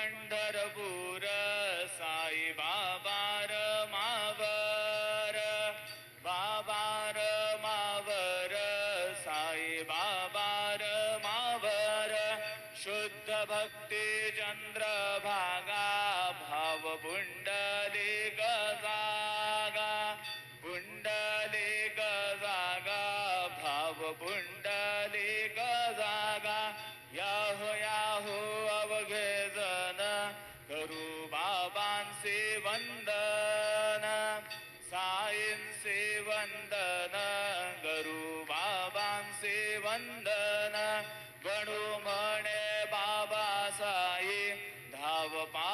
पंढरपूर साई बाबार मावर बाबार मावर साई बाबार मावर शुद्ध भक्ती चंद्रभागा भाव पुंडलिक जागा पुंडलिक जागा भाव पुंडलिक जागा याहो याहो अवघे जन करू बाबांचे वंदन साईंचे वंदन करू बाबांचे वंदन गणू म्हणे बाबा साई धाव पा